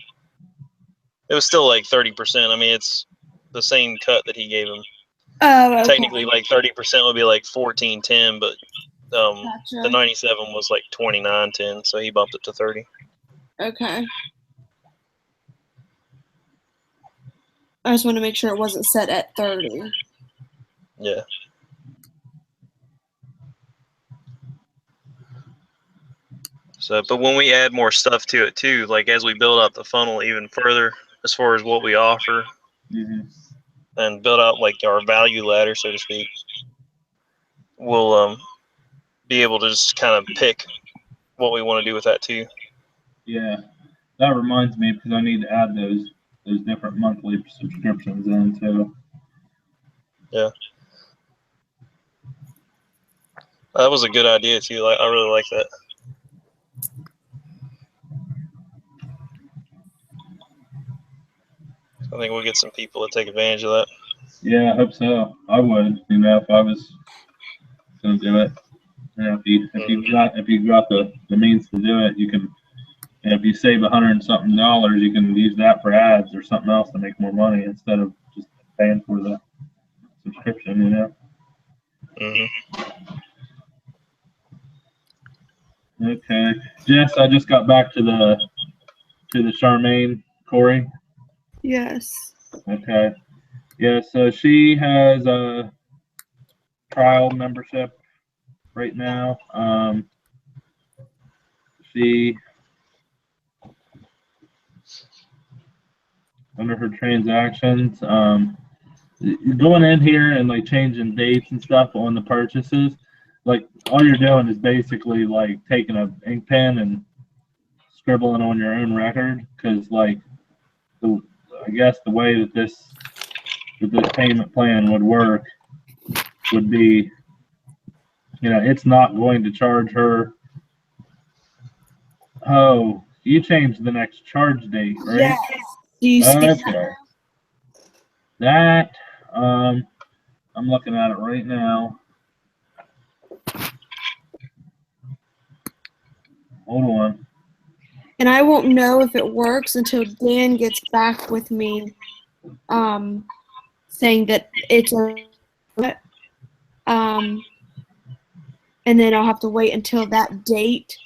It was still like 30%. It's the same cut that he gave him. Oh, okay. Technically, like 30% would be like $14.10, but Gotcha. the 97 was like $29.10, so he bumped it to 30. Okay. I just want to make sure it wasn't set at 30. Yeah. So, but when we add more stuff to it too, like as we build out the funnel even further, as far as what we offer, and build out like our value ladder, so to speak, we'll be able to just kind of pick what we want to do with that too. Yeah, that reminds me because I need to add those different monthly subscriptions in too. Yeah, that was a good idea too. I really like that. I think we'll get some people to take advantage of that. Yeah, I hope so. I would, if I was going to do it. If you got the means to do it, you can. If you save $100 and something, you can use that for ads or something else to make more money instead of just paying for the subscription. Okay, Jess, I just got back to the Charmaine Corey. Yes. Okay. Yeah, so she has a trial membership right now. She under her transactions, going in here and like changing dates and stuff on the purchases, like all you're doing is basically like taking a ink pen and scribbling on your own record, because like I guess the way that this payment plan would work would be, it's not going to charge her. Oh, you changed the next charge date, right? Yes. Do you see Okay. That I'm looking at it right now. Hold on. And I won't know if it works until Dan gets back with me, saying that it's and then I'll have to wait until that date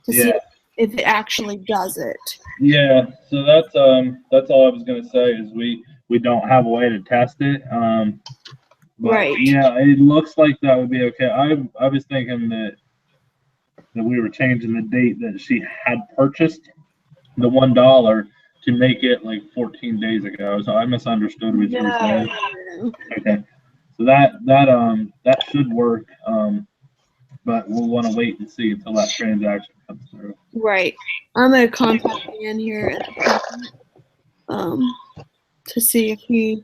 to see if it actually does it. Yeah, so that's all I was gonna say is we don't have a way to test it. But Right. yeah, it looks like that would be okay. I was thinking that we were changing the date that she had purchased the $1 to make it like 14 days ago. So I misunderstood what you were saying. Okay, so that should work. But we'll want to wait and see until that transaction comes through. Right. I'm gonna contact Dan here in a second, to see if he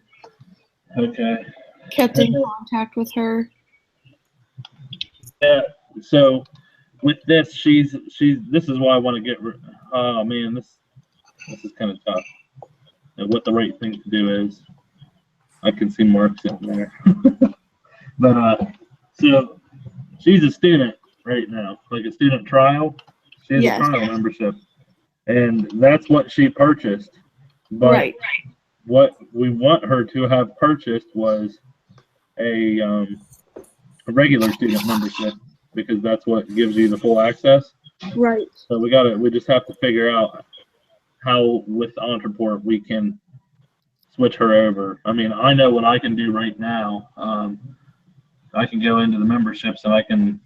kept in contact with her. Yeah. So with this, she's this is why I want to get. Oh man, this is kind of tough. And what the right thing to do is, I can see Mark sitting there. But so she's a student right now, like a student trial. She has Yes. a trial membership, and that's what she purchased. But Right. what we want her to have purchased was a regular student membership, because that's what gives you the full access. Right. So we just have to figure out how with Ontraport we can switch her over. I mean, I know what I can do right now. I can go into the memberships and I can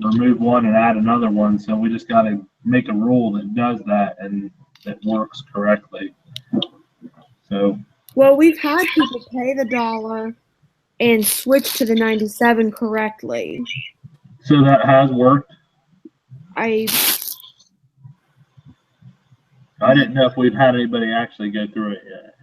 remove one and add another one. So we just got to make a rule that does that and that works correctly. So Well, we've had people pay the $1 and switch to the 97 correctly. so that has worked. I didn't know if we've had anybody actually go through it yet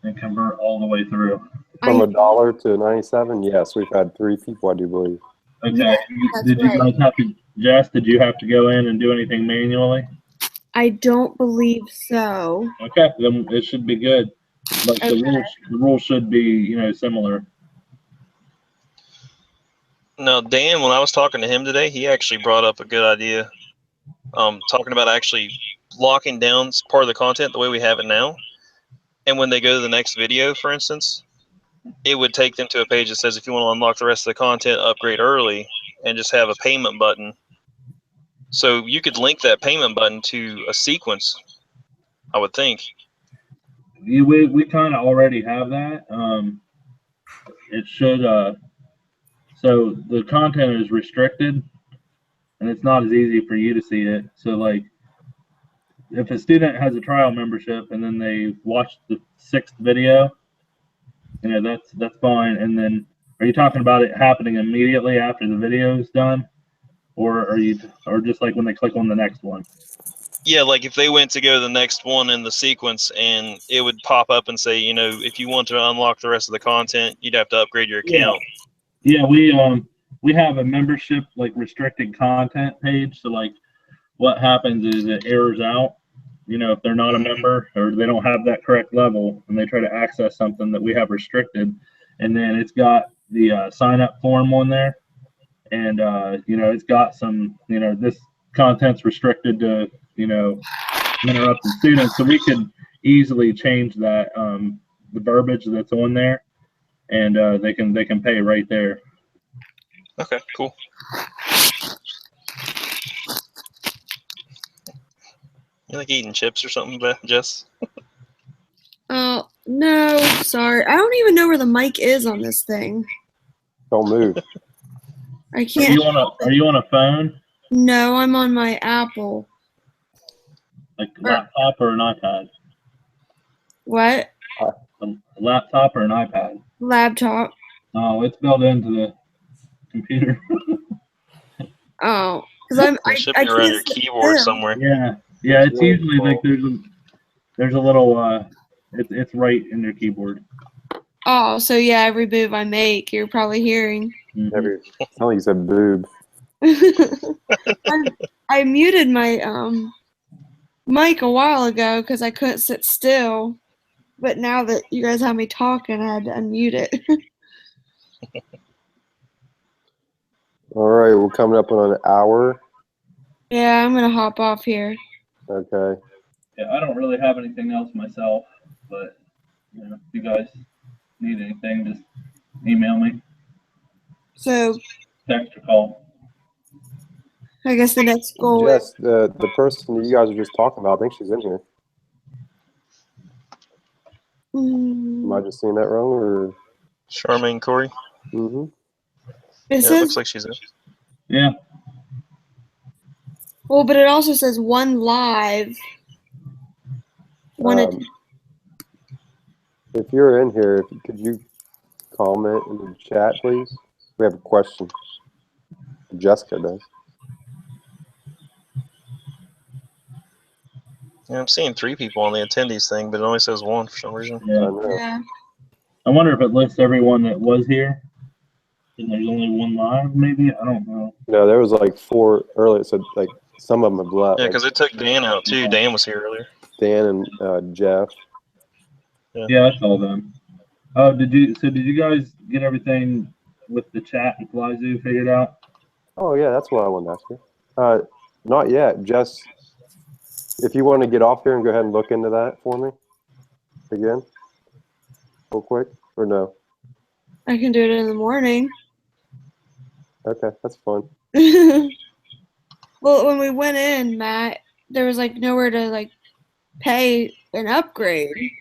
and convert all the way through. From I $1 to 97, yes, we've had 3 people, I do believe. Okay. Yeah, that's Did you right. guys have to, Jess, did you have to go in and do anything manually? I don't believe so. Okay, then it should be good. Like Okay. the rules should be, similar. Now, Dan, when I was talking to him today, he actually brought up a good idea. Talking about actually locking down part of the content the way we have it now. And when they go to the next video, for instance, it would take them to a page that says, if you want to unlock the rest of the content, upgrade early, and just have a payment button. So you could link that payment button to a sequence, I would think. We kind of already have that. It should, so the content is restricted and it's not as easy for you to see it. So like, if a student has a trial membership and then they watch the 6th video, that's fine. And then, are you talking about it happening immediately after the video is done, or or just like when they click on the next one? Yeah, like if they went to go to the next one in the sequence, and it would pop up and say, if you want to unlock the rest of the content, you'd have to upgrade your account. Yeah, we have a membership like restricted content page. So like, what happens is it errors out. If they're not a member or they don't have that correct level and they try to access something that we have restricted, and then it's got the sign up form on there, and it's got some, this content's restricted to, interrupted students. So we could easily change that, the verbiage that's on there, and they can pay right there. Okay, cool. You like eating chips or something, Jess? Oh, no, sorry. I don't even know where the mic is on this thing. Don't move. I Are can't. you on a phone, No, I'm on my Apple. like laptop or an iPad? What? A laptop or an iPad? Laptop. Oh, it's built into the computer. Oh, because It should be around your keyboard somewhere. Yeah. It's usually like there's a little it's right in your keyboard. Oh, so yeah, every move I make, you're probably hearing. Mhm. Oh, you said boob. I muted my mic a while ago because I couldn't sit still, but now that you guys have me talking, I had to unmute it. All right, we're coming up on an hour. Yeah, I'm gonna hop off here. Okay. Yeah, I don't really have anything else myself, but if you guys need anything, just email me, So text or call. I guess the next goal is Jess, the person that you guys were just talking about, I think she's in here. Am I just seeing that wrong, or? Charmaine Corey. Mm-hmm. it Yeah, it says looks like she's in. Yeah. well, but it also says one live. If you're in here, could you comment in the chat, please? We have a question. Jessica does. Yeah, I'm seeing 3 people on the attendees thing, but it only says 1 for some reason. I Yeah. know. Yeah. I wonder if it lists everyone that was here, and there's only one live. Maybe, I don't know. No, there was like 4 earlier, so like some of them have left. Yeah, Like because it took Dan out too. Dan was here earlier. Dan and Jeff. Yeah, I saw them. Oh, did you guys get everything with the chat and FlyZoo figured out? Oh yeah, that's what I wanted to ask you. Not yet. Just if you want to get off here and go ahead and look into that for me again, real quick, or no? I can do it in the morning. Okay, that's fine. Well, when we went in, Matt, there was like nowhere to like pay an upgrade.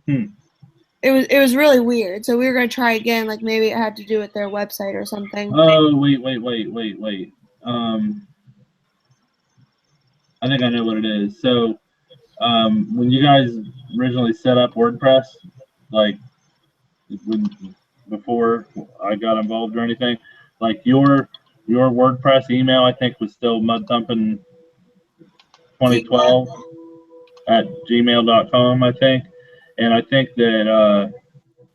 Hmm. It was really weird. So we were gonna try again. Like maybe it had to do with their website or something. Oh, wait. I think I know what it is. So, when you guys originally set up WordPress, like before I got involved or anything, like your WordPress email, I think was still mudthumpin2012 at gmail.com, I think. And I think that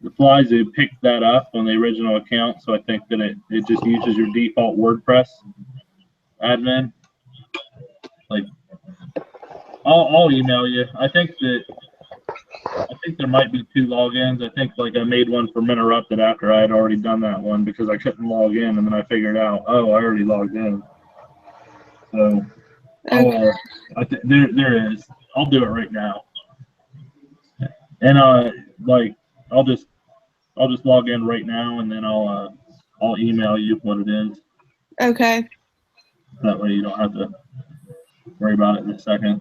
the Flyzoo picked that up on the original account, so I think that it just uses your default WordPress admin. Like, I'll email you. I think there might be 2 logins. I think like I made one for Minterrupted after I had already done that one because I couldn't log in, and then I figured out, oh, I already logged in. So Okay. there is. I'll do it right now, and like I'll just log in right now, and then I'll email you what it is. Okay. That way you don't have to worry about it in a second.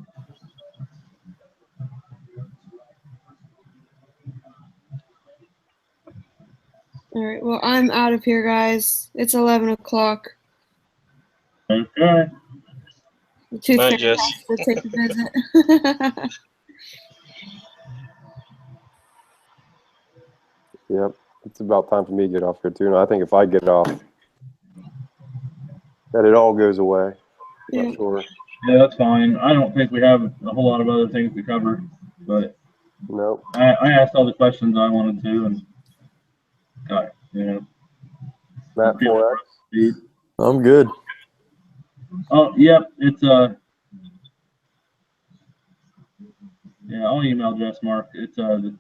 All right. Well, I'm out of here, guys. It's 11 o'clock. Okay. The tooth Night, fairy Jess. has to take a visit. Yep, it's about time for me to get off here too. And I think if I get off, that it all goes away. Yeah. Not sure. Yeah, that's fine. I don't think we have a whole lot of other things to cover, but Nope. I asked all the questions I wanted to, and got, Matt 4X. speed. I'm good. Oh, yep, it's yeah, I'll email Jess Mark. It's the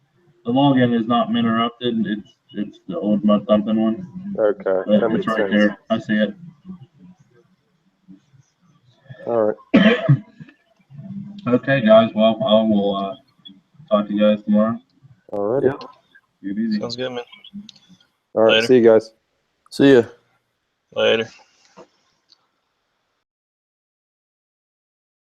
login is not Minterrupted. It's the old Mud Thumping one. Okay, But that it's makes right sense. there. I see it. All right. Okay, guys. Well, I will talk to you guys tomorrow. All righty. Take it easy. Sounds good, man. All right. Later. See you guys. See ya. Later.